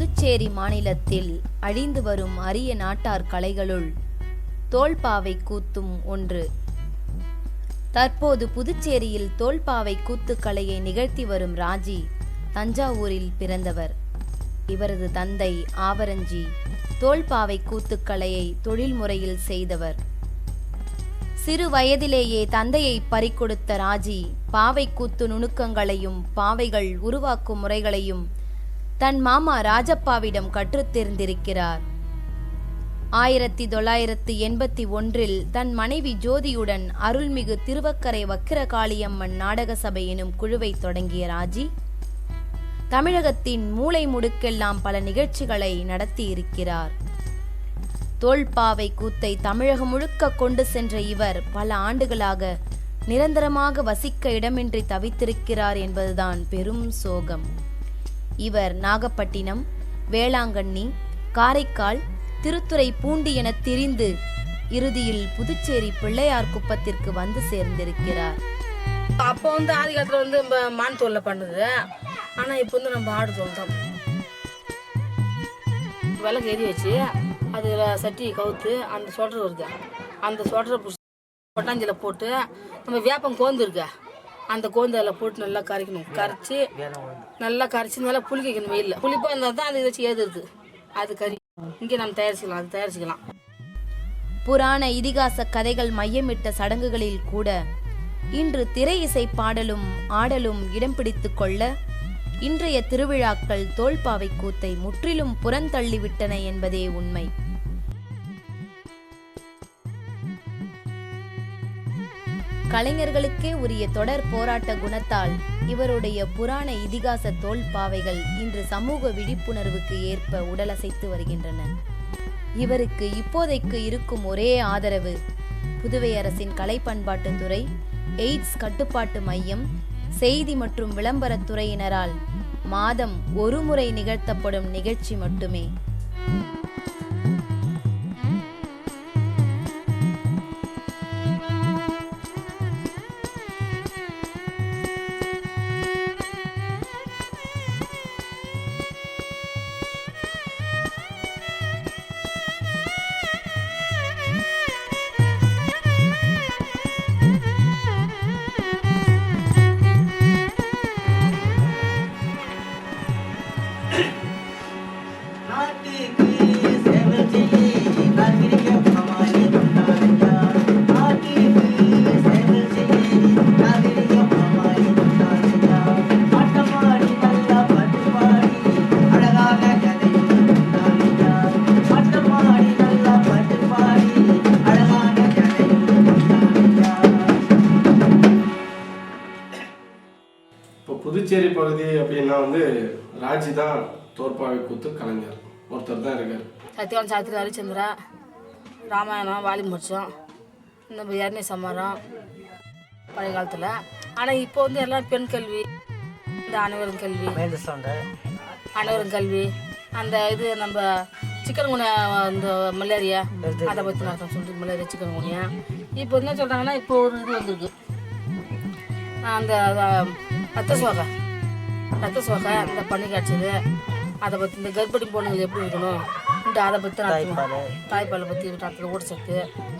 புதுச்சேரி மாநிலத்தில் அழிந்து வரும் அரிய நாட்டார் கலைகளுள் தோல்பாவை கூத்தும் ஒன்று. தற்போது புதுச்சேரியில் தோல்பாவை கூத்து கலையை நிகழ்த்தி வரும் ராஜி தஞ்சாவூரில் பிறந்தவர். இவரது தந்தை ஆவரஞ்சி தோல்பாவை கூத்துக்கலையை தொழில்முறையில் செய்தவர். சிறு வயதிலேயே தந்தையை பறிகொடுத்த ராஜி பாவை கூத்து நுணுக்கங்களையும் பாவைகள் உருவாக்கும் முறைகளையும் தன் மாமா ராஜப்பாவிடம் கற்றுத் தேர்ந்திருக்கிறார். 1981 தன் மனைவி ஜோதியுடன் அருள்மிகு திருவக்கரை வக்கிரகாளியம்மன் நாடக சபை எனும் குழுவை தொடங்கிய ராஜி தமிழகத்தின் மூலை முடுக்கெல்லாம் பல நிகழ்ச்சிகளை நடத்தி இருக்கிறார். தோல்பாவை கூத்தை தமிழகம் முழுக்க கொண்டு சென்ற இவர் பல ஆண்டுகளாக நிரந்தரமாக வசிக்க இடமின்றி தவித்திருக்கிறார் என்பதுதான் பெரும் சோகம். இவர் நாகப்பட்டினம், வேளாங்கண்ணி, காரைக்கால், திருத்துறைப்பூண்டி என திரிந்து இறுதியில் புதுச்சேரி பிள்ளையார் குப்பத்திற்கு வந்து சேர்ந்திருக்கிறார். அப்போ ஆதி காலத்துல மான் தோல்ல பண்ணுது. ஆனா இப்போ நம்ம ஆடு தோல் தான் விளக்கு எரி வச்சு அதுல சட்டியை கவுத்து அந்த சொட்டர் வருது. அந்த சொட்டரை கொட்டாஞ்சில போட்டு நம்ம வேப்பம் கோந்து இருக்கு அந்த கோந்து அதில் போட்டு நல்லா கரைக்கணும். கரைச்சி நல்லா புளிக்க வைக்கணும். வெயில்ல புளிப்பா இருந்தால் தான் அது வச்சு ஏதுறது. அது கறி இங்கே நம்ம தயாரிச்சுக்கலாம். புராண இதிகாச கதைகள் மையமிட்ட சடங்குகளில் கூட இன்று திரை இசை பாடலும் ஆடலும் இடம் பிடித்து கொள்ள இன்றைய திருவிழாக்கள் தோல்பாவை கூத்தை முற்றிலும் புறந்தள்ளிவிட்டன என்பதே உண்மை. கலைஞர்களுக்கே உரிய தொடர் போராட்ட குணத்தால் இவருடைய புராண இதிகாச தோல்பாவைகள் இன்று சமூக விழிப்புணர்வுக்கு ஏற்ப உடலசைத்து வருகின்றன. இவருக்கு இப்போதைக்கு இருக்கும் ஒரே ஆதரவு புதுவை அரசின் கலை பண்பாட்டுத்துறை, எய்ட்ஸ் கட்டுப்பாட்டு மையம், செய்தி மற்றும் விளம்பரத்துறையினரால் மாதம் ஒரு முறை நிகழ்த்தப்படும் நிகழ்ச்சி மட்டுமே. புதுச்சேரி பகுதி அப்படின்னா ராஜி தான் தோல்பாவை கூத்து கலைஞர் ஒருத்தர் தான் இருக்கார். சத்தியவான் சாத்திரி, ஹரிச்சந்திரா, ராமாயணம், வாலிமுச்சம், இந்த எர்ணி சமரம் பழைய காலத்தில். ஆனால் இப்போ எல்லாம் பெண் கல்வி, இந்த அனைவரும் கல்வி, அந்த இது நம்ம சிக்கன் குனியா, இந்த மலேரியா அதை பற்றி நான் சொல்லிட்டு மலேரியா சிக்கன் குனியா. இப்போ என்ன சொல்கிறாங்கன்னா இப்போ ஒரு இது வந்திருக்கு அந்த ரத்த சோகை இந்த பண்ணி காய்ச்சது. அதை பற்றி இந்த கர்ப்பிணி பொண்ணுங்கள் எப்படி இருக்கணும் அதை பற்றி தாய்ப்பாலை பற்றி ரத்தத்தில் ஊட்டச்சத்து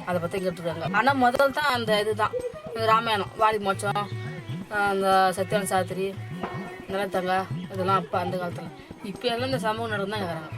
அதை பற்றி கேட்டுருக்காங்க. ஆனால் முதல் தான் அந்த இதுதான் ராமாயணம், வாலி மோட்சம், அந்த சத்தியவான் சாத்திரி, நிலத்தங்க இதெல்லாம் அப்போ அந்த காலத்தில். இப்போ எல்லாம் இந்த சமூக நடந்து தான் கேட்குறாங்க.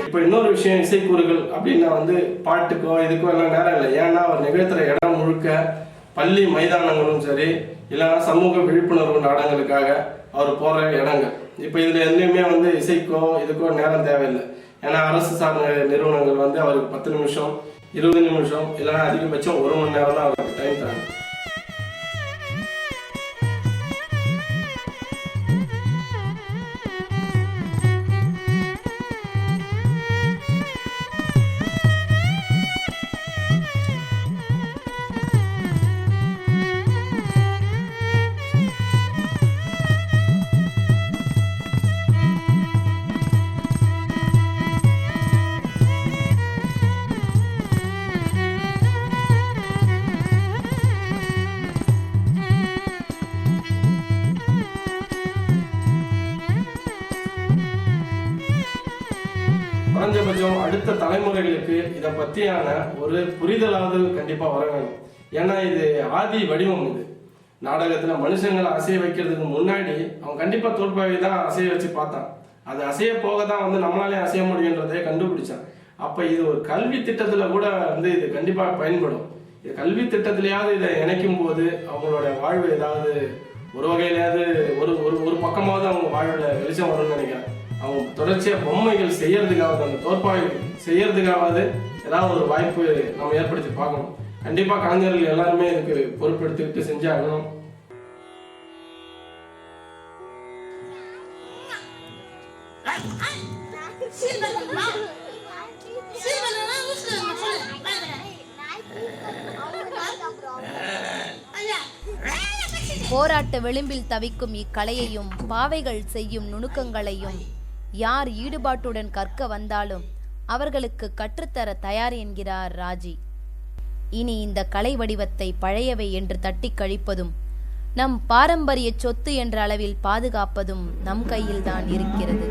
இப்போ இன்னொரு விஷயம், இசைக்கூறுகள் அப்படின்னா பாட்டுக்கோ இதுக்கோ எல்லாம் நேரம் இல்லை. ஏன்னா அவர் நிகழ்த்துற இடம் முழுக்க பள்ளி மைதானங்களும் சரி, இல்லைன்னா சமூக விழிப்புணர்வு நாடகங்களுக்காக அவர் போகிற இடங்கள். இப்போ இதில் எதுலையுமே இசைக்கோ இதுக்கோ நேரம் தேவையில்லை. ஏன்னா அரசு சார்ந்த நிறுவனங்கள் அவருக்கு 10 நிமிஷம், 20 நிமிஷம், இல்லைன்னா அதிகபட்சம் 1 மணி நேரம் தான் அவருக்கு டைம் தராங்க. குறைஞ்சபட்சம் அடுத்த தலைமுறைகளுக்கு இதை பற்றியான ஒரு புரிதலாவது கண்டிப்பாக வர வேணும். ஏன்னா இது ஆதி வடிவம். இது நாடகத்தில் மனுஷங்களை அசைய வைக்கிறதுக்கு முன்னாடி அவன் கண்டிப்பாக தோல்பாவை தான் அசைய வச்சு பார்த்தான். அது அசைய போக தான் வந்து நம்மளாலே அசைய முடியுன்றதை கண்டுபிடிச்சான். அப்போ இது ஒரு கல்வி திட்டத்தில் கூட வந்து இது கண்டிப்பாக பயன்படும். இது கல்வி திட்டத்திலேயாவது இதை இணைக்கும் போது அவங்களோட வாழ்வு ஏதாவது ஒரு வகையிலாவது ஒரு ஒரு ஒரு பக்கமாவது அவங்க வாழ்வில் வெளிச்சம் வரும்னு நினைக்கிறேன். அவங்க தொடர்ச்சியாக பொம்மைகள் செய்யறதுக்காவது, அந்த தோற்பாவை செய்யறதுக்காவது ஏதாவது ஒரு வாய்ப்பு நம்ம ஏற்படுத்தி பார்க்கணும். கண்டிப்பாக கலைஞர்கள் எல்லாருமே இதுக்கு பொறுப்பெடுத்துக்கிட்டு செஞ்சாகணும். போராட்ட விளிம்பில் தவிக்கும் இக்கலையையும் பாவைகள் செய்யும் நுணுக்கங்களையும் யார் ஈடுபாட்டுடன் கற்க வந்தாலும் அவர்களுக்கு கற்றுத்தர தயார் என்கிறார் ராஜி. இனி இந்த கலை வடிவத்தை பழையவை என்று தட்டி கழிப்பதும் நம் பாரம்பரிய சொத்து என்ற அளவில் பாதுகாப்பதும் நம் கையில்தான் இருக்கிறது.